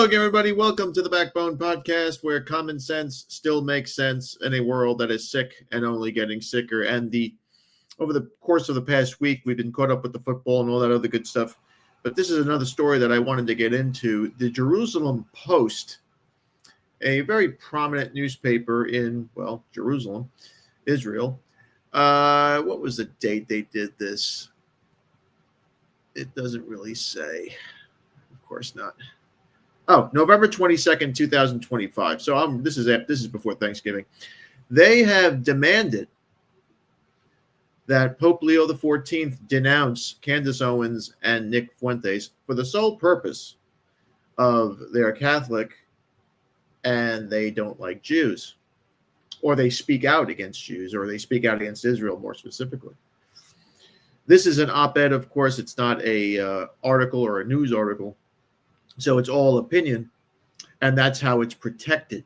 Hello again, everybody. Welcome to the Backbone Podcast, where common sense still makes sense in a world that is sick and only getting sicker. And over the course of the past week, we've been caught up with the football and all that other good stuff. But this is another story that I wanted to get into. The Jerusalem Post, a very prominent newspaper in, Jerusalem, Israel. What was the date they did this? It doesn't really say. Of course not. Oh, November 22nd, 2025. So this is before Thanksgiving. They have demanded that Pope Leo XIV denounce Candace Owens and Nick Fuentes for the sole purpose of they're Catholic and they don't like Jews, or they speak out against Jews, or they speak out against Israel more specifically. This is an op-ed, of course. It's not a article or a news article. So it's all opinion, and that's how it's protected.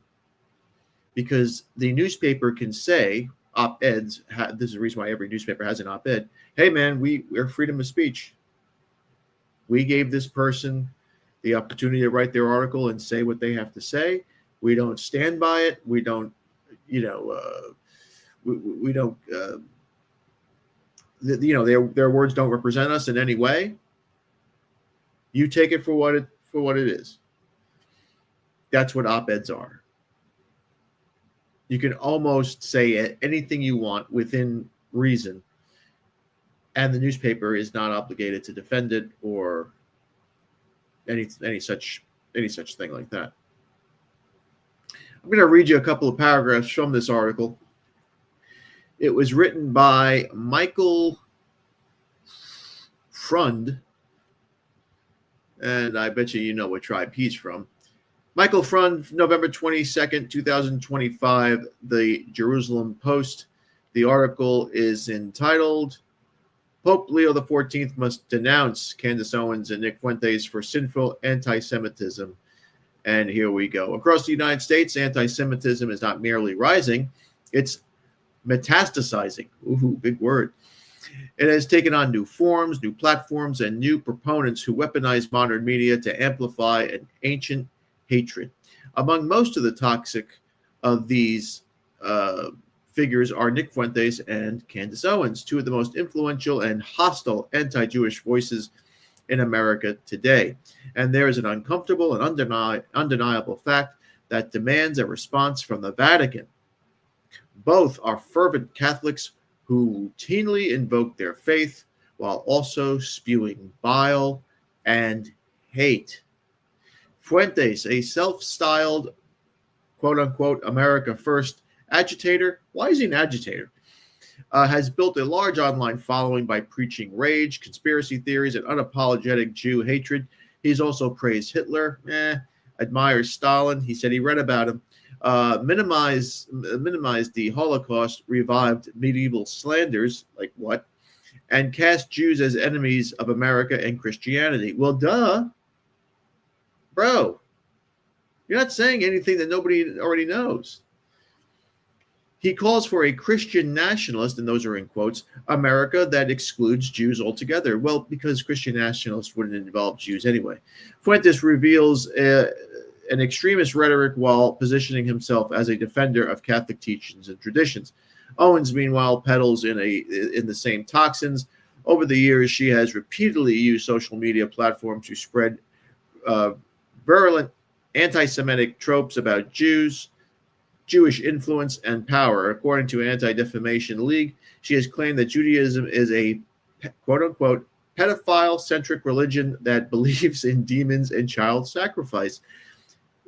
Because the newspaper can say, op-eds, this is the reason why every newspaper has an op-ed. Hey, man, we're freedom of speech. We gave this person the opportunity to write their article and say what they have to say. We don't stand by it. We don't, we don't, their words don't represent us in any way. You take it for what it is. That's what op-eds are. You can almost say anything you want within reason, and the newspaper is not obligated to defend it or any such thing like that. I'm going to read you a couple of paragraphs from this article. It was written by Michael Frund, and I bet you know what tribe he's from. Michael Frund, November 22nd, 2025, the Jerusalem Post. The article is entitled, Pope Leo XIV must denounce Candace Owens and Nick Fuentes for sinful anti-Semitism. And here we go. Across the United States, anti-Semitism is not merely rising, it's metastasizing. Ooh, big word. It has taken on new forms, new platforms, and new proponents who weaponize modern media to amplify an ancient hatred. Among most of the toxic of these figures are Nick Fuentes and Candace Owens, two of the most influential and hostile anti-Jewish voices in America today. And there is an uncomfortable and undeniable fact that demands a response from the Vatican. Both are fervent Catholics who routinely invoke their faith while also spewing bile and hate. Fuentes, a self-styled, quote-unquote, America First agitator. Why is he an agitator? Has built a large online following by preaching rage, conspiracy theories, and unapologetic Jew hatred. He's also praised Hitler, admires Stalin. He said he read about him. Minimized the Holocaust, revived medieval slanders, like what? And cast Jews as enemies of America and Christianity. Well, duh. Bro, you're not saying anything that nobody already knows. He calls for a Christian nationalist, and those are in quotes, America that excludes Jews altogether. Well, because Christian nationalists wouldn't involve Jews anyway. Fuentes reveals an extremist rhetoric while positioning himself as a defender of Catholic teachings and traditions. Owens, meanwhile, peddles in the same toxins. Over the years, she has repeatedly used social media platforms to spread virulent anti-Semitic tropes about Jews, Jewish influence, and power. According to Anti-Defamation League, she has claimed that Judaism is a quote-unquote pedophile-centric religion that believes in demons and child sacrifice.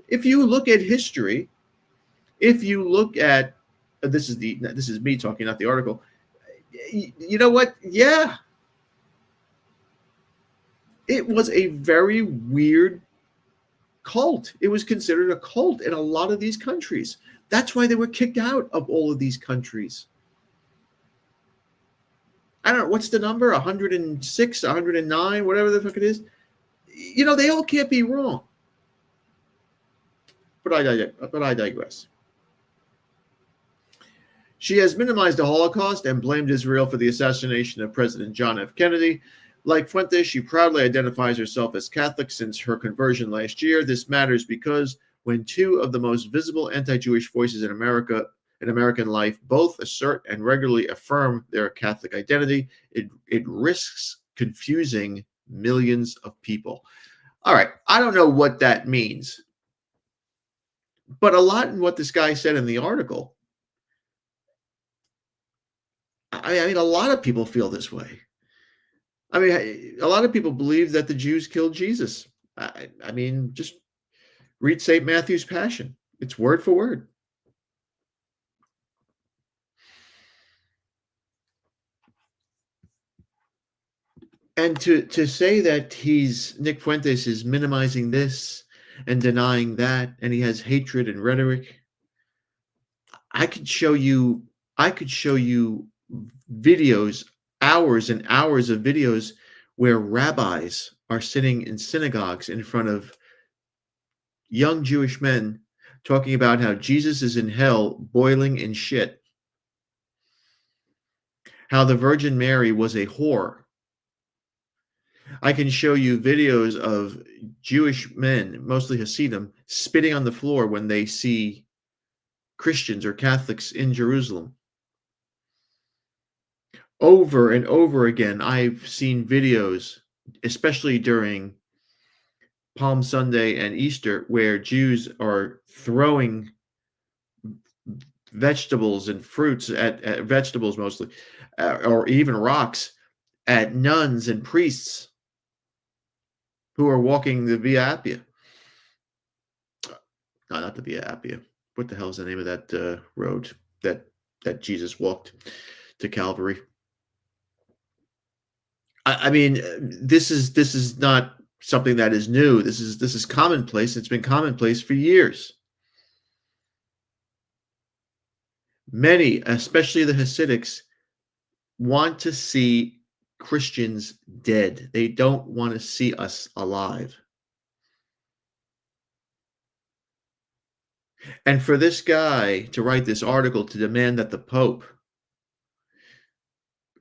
If you look at history, if you look at this is me talking, not the article. You know what? Yeah, it was a very weird cult. It was considered a cult in a lot of these countries. That's why they were kicked out of all of these countries. I don't know, what's the number? 106, 109, whatever the fuck it is. They all can't be wrong. But I digress. She has minimized the Holocaust and blamed Israel for the assassination of President John F. Kennedy. Like Fuentes, she proudly identifies herself as Catholic since her conversion last year. This matters because when two of the most visible anti-Jewish voices in American life both assert and regularly affirm their Catholic identity, it risks confusing millions of people. All right, I don't know what that means, but a lot in what this guy said in the article, I mean, a lot of people feel this way. I mean, a lot of people believe that the Jews killed Jesus. I mean, just read St. Matthew's Passion. It's word for word. And to say that Nick Fuentes is minimizing this and denying that, and he has hatred and rhetoric, I could show you videos, hours and hours of videos where rabbis are sitting in synagogues in front of young Jewish men talking about how Jesus is in hell boiling in shit, how the Virgin Mary was a whore. I can show you videos of Jewish men, mostly Hasidim, spitting on the floor when they see Christians or Catholics in Jerusalem. Over and over again, I've seen videos, especially during Palm Sunday and Easter, where Jews are throwing vegetables and fruits at vegetables mostly, or even rocks at nuns and priests who are walking the Via Appia. No, not the Via Appia. What the hell is the name of that road that Jesus walked to Calvary? I mean, this is not something that is new. This is commonplace. It's been commonplace for years. Many, especially the Hasidics, want to see Christians dead. They don't want to see us alive. And for this guy to write this article to demand that the Pope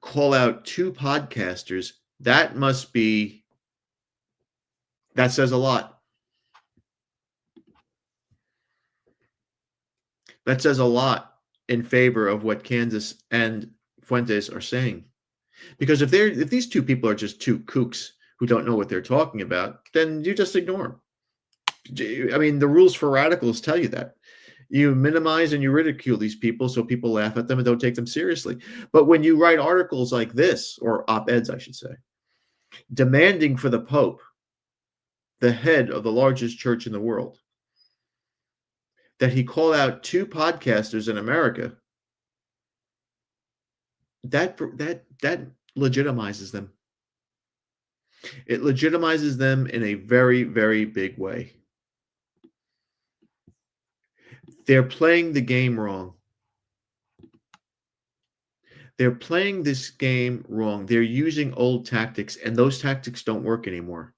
call out two podcasters, that says a lot. That says a lot in favor of what Candace and Fuentes are saying. Because if these two people are just two kooks who don't know what they're talking about, then you just ignore them. I mean, the rules for radicals tell you that. You minimize and you ridicule these people so people laugh at them and don't take them seriously. But when you write articles like this, or op-eds, I should say, demanding for the Pope, the head of the largest church in the world, that he call out two podcasters in America, that legitimizes them. It legitimizes them in a very, very big way. They're playing the game wrong. They're playing this game wrong. They're using old tactics, and those tactics don't work anymore.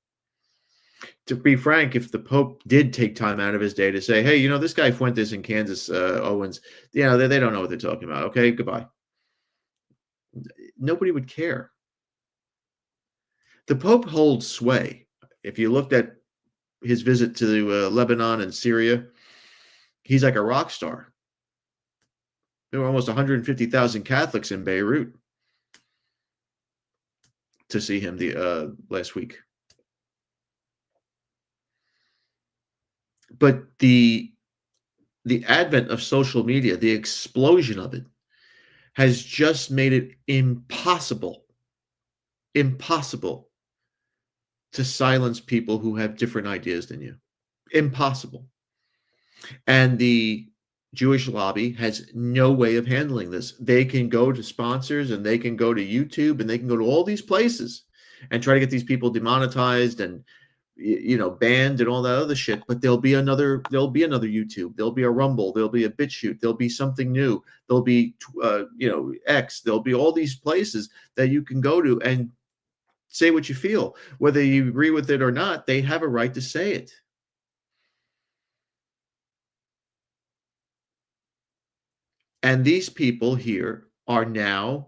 To be frank, if the Pope did take time out of his day to say, hey, this guy Fuentes and Candace Owens, they don't know what they're talking about. Okay, goodbye. Nobody would care. The Pope holds sway. If you looked at his visit to Lebanon and Syria, he's like a rock star. There were almost 150,000 Catholics in Beirut to see him the last week. But the advent of social media, the explosion of it, has just made it impossible to silence people who have different ideas than you. Impossible. And the Jewish lobby has no way of handling this. They can go to sponsors and they can go to YouTube and they can go to all these places and try to get these people demonetized and banned and all that other shit. But there'll be another YouTube. There'll be a Rumble. There'll be a BitChute. There'll be something new. There'll be X. There'll be all these places that you can go to and say what you feel, whether you agree with it or not. They have a right to say it. And these people here are now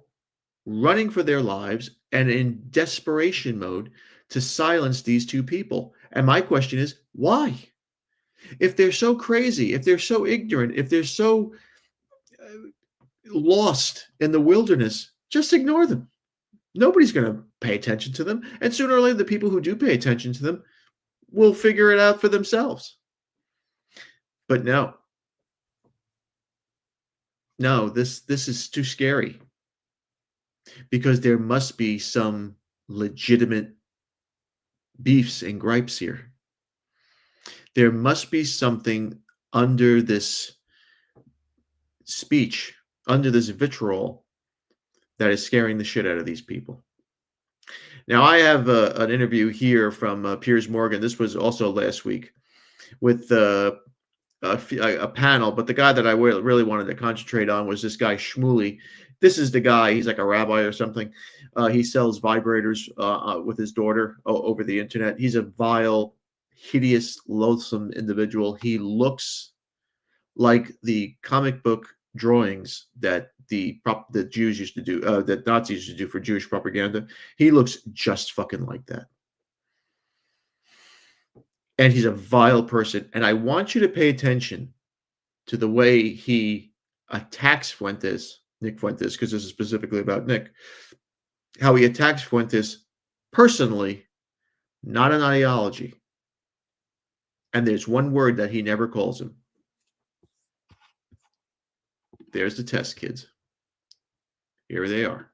running for their lives and in desperation mode to silence these two people. And my question is, why? If they're so crazy, if they're so ignorant, if they're so lost in the wilderness, just ignore them. Nobody's going to pay attention to them. And sooner or later, the people who do pay attention to them will figure it out for themselves. But no, this is too scary, because there must be some legitimate beefs and gripes here. There must be something under this speech, under this vitriol, that is scaring the shit out of these people. Now, I have an interview here from Piers Morgan. This was also last week with a panel, but the guy that I really wanted to concentrate on was this guy Shmuley. This is the guy. He's like a rabbi or something. He sells vibrators with his daughter over the internet. He's a vile, hideous, loathsome individual. He looks like the comic book drawings that the Jews used to do, that Nazis used to do for Jewish propaganda. He looks just fucking like that. And he's a vile person. And I want you to pay attention to the way he attacks Fuentes, Nick Fuentes, because this is specifically about Nick, how he attacks Fuentes personally, not an ideology. And there's one word that he never calls him. There's the test, kids. Here they are.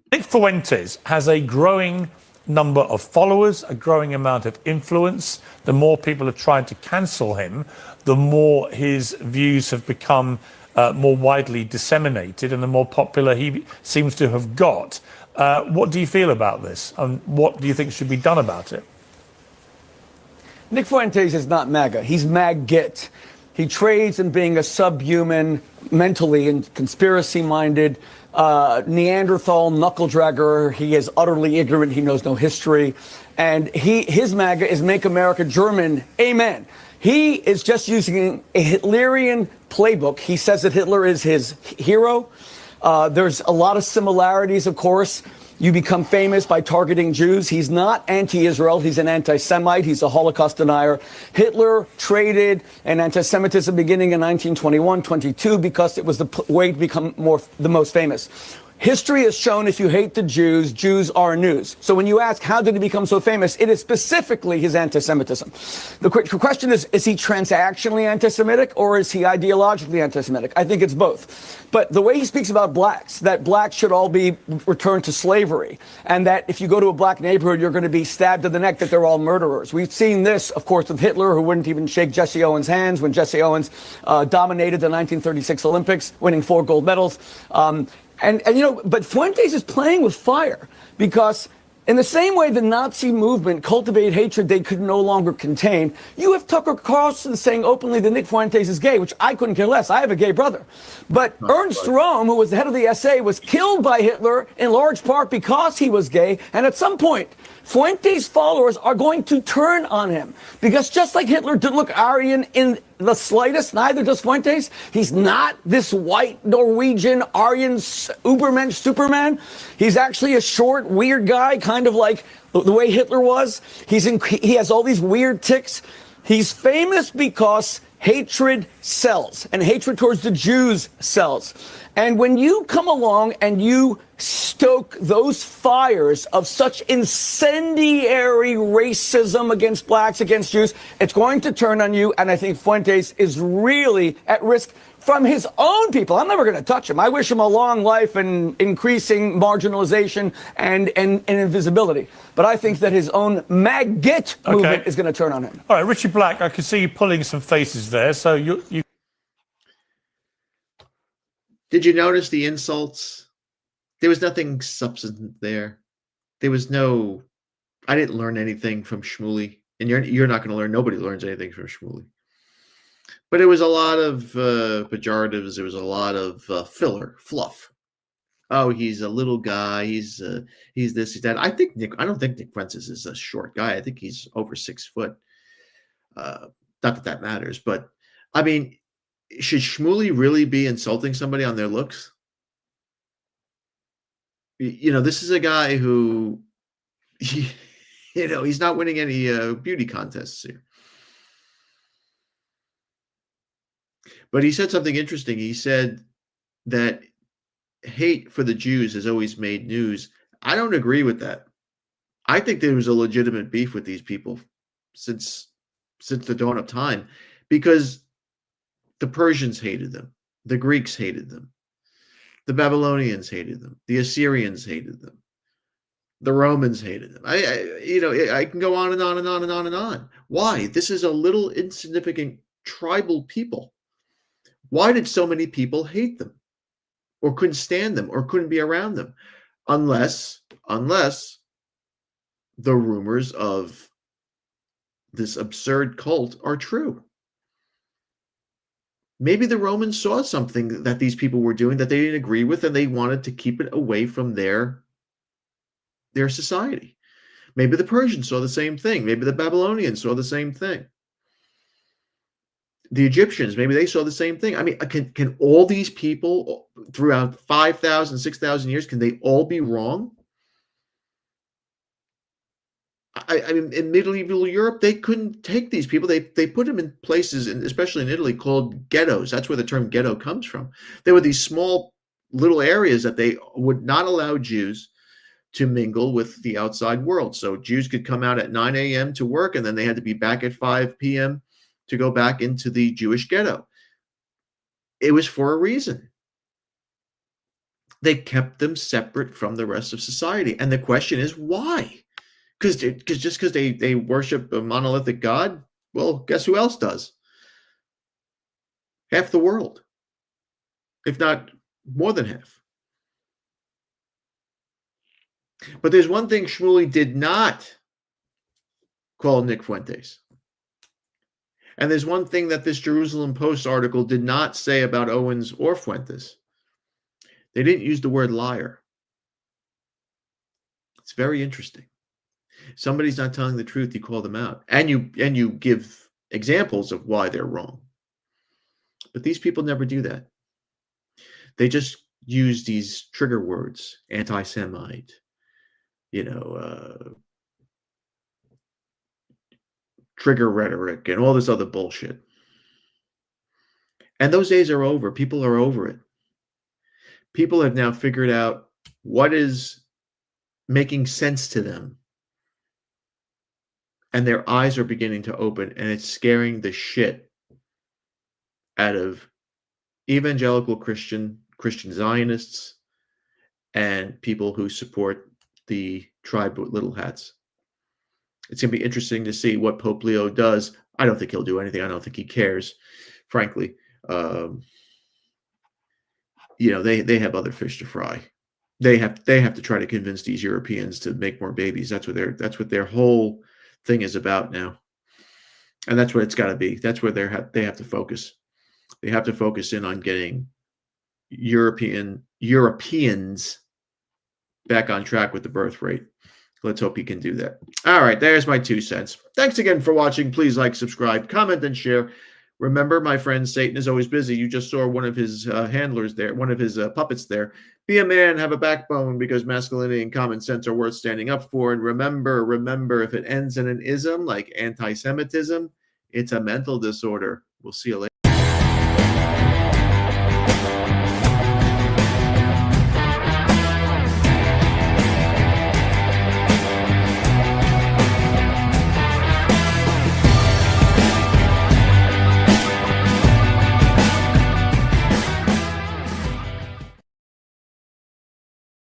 Nick Fuentes has a growing number of followers, a growing amount of influence. The more people have tried to cancel him, the more his views have become more widely disseminated and the more popular he seems to have got. What do you feel about this? And what do you think should be done about it? Nick Fuentes is not MAGA. He's MAG-GIT. He trades in being a subhuman, mentally and conspiracy-minded, Neanderthal knuckle-dragger. He is utterly ignorant. He knows no history. And his MAGA is Make America German. Amen. He is just using a Hitlerian playbook. He says that Hitler is his hero. There's a lot of similarities, of course. You become famous by targeting Jews. He's not anti-Israel. He's an anti-Semite. He's a Holocaust denier. Hitler traded an anti-Semitism beginning in 1921-22 because it was the way to become the most famous. History has shown if you hate the Jews, Jews are news. So when you ask how did he become so famous, it is specifically his anti-Semitism. The question is he transactionally anti-Semitic or is he ideologically anti-Semitic? I think it's both. But the way he speaks about blacks, that blacks should all be returned to slavery, and that if you go to a black neighborhood, you're going to be stabbed in the neck, that they're all murderers. We've seen this, of course, with Hitler, who wouldn't even shake Jesse Owens' hands when Jesse Owens dominated the 1936 Olympics, winning 4 gold medals. But Fuentes is playing with fire because in the same way the Nazi movement cultivated hatred they could no longer contain, you have Tucker Carlson saying openly that Nick Fuentes is gay, which I couldn't care less. I have a gay brother. But Ernst Röhm, who was the head of the SA, was killed by Hitler in large part because he was gay. And at some point, Fuentes' followers are going to turn on him because just like Hitler didn't look Aryan in the slightest, neither does Fuentes. He's not this white Norwegian Aryan Ubermensch Superman. He's actually a short, weird guy, kind of like the way Hitler was. He has all these weird tics. He's famous because hatred sells, and hatred towards the Jews sells. And when you come along and you stoke those fires of such incendiary racism against blacks, against Jews, it's going to turn on you. And I think Fuentes is really at risk from his own people. I'm never going to touch him. I wish him a long life and increasing marginalization and invisibility. But I think that his own MAG-GIT movement is going to turn on him. All right, Richie Black, I can see you pulling some faces there. So you Did you notice the insults? There was nothing substantive there. There was no, I didn't learn anything from Shmuley. And you're not going to learn, nobody learns anything from Shmuley. But it was a lot of pejoratives. There was a lot of filler, fluff. Oh, he's a little guy. He's this, he's that. I don't think Nick Fuentes is a short guy. I think he's over 6 foot. Not that matters, but I mean, should Shmuley really be insulting somebody on their looks? this is a guy who, he's not winning any beauty contests here. But he said something interesting. He said that hate for the Jews has always made news. I don't agree with that. I think there was a legitimate beef with these people since the dawn of time, because the Persians hated them, the Greeks hated them, the Babylonians hated them, the Assyrians hated them, the Romans hated them. I can go on and on and on and on and on. Why? This is a little insignificant tribal people. Why did so many people hate them, or couldn't stand them, or couldn't be around them? Unless the rumors of this absurd cult are true. Maybe the Romans saw something that these people were doing that they didn't agree with, and they wanted to keep it away from their society. Maybe the Persians saw the same thing. Maybe the Babylonians saw the same thing. The Egyptians, maybe they saw the same thing. I mean, can all these people throughout 5,000, 6,000 years, can they all be wrong? I mean, in medieval Europe, they couldn't take these people. They put them in places, especially in Italy, called ghettos. That's where the term ghetto comes from. There were these small little areas that they would not allow Jews to mingle with the outside world. So Jews could come out at 9 a.m. to work, and then they had to be back at 5 p.m. to go back into the Jewish ghetto. It was for a reason. They kept them separate from the rest of society. And the question is, why? Because they worship a monolithic God? Well, guess who else does? Half the world, if not more than half. But there's one thing Shmuley did not call Nick Fuentes. And there's one thing that this Jerusalem Post article did not say about Owens or Fuentes. They didn't use the word liar. It's very interesting. Somebody's not telling the truth, you call them out. And you give examples of why they're wrong. But these people never do that. They just use these trigger words, anti-Semite, trigger rhetoric, and all this other bullshit. And those days are over. People are over it. People have now figured out what is making sense to them. And their eyes are beginning to open, and it's scaring the shit out of evangelical Christian Zionists and people who support the tribe with little hats. It's going to be interesting to see what Pope Leo does. I don't think he'll do anything. I don't think he cares, frankly. They have other fish to fry. They have to try to convince these Europeans to make more babies. That's what their whole thing is about now, and that's what it's got to be. That's where they have to focus. They have to focus in on getting Europeans back on track with the birth rate. Let's hope he can do that. All right, there's my 2 cents. Thanks again for watching. Please like, subscribe, comment, and share. Remember, my friend, Satan is always busy. You just saw one of his handlers there, one of his puppets there. Be a man, have a backbone, because masculinity and common sense are worth standing up for. And remember, if it ends in an ism like anti-Semitism, it's a mental disorder. We'll see you later.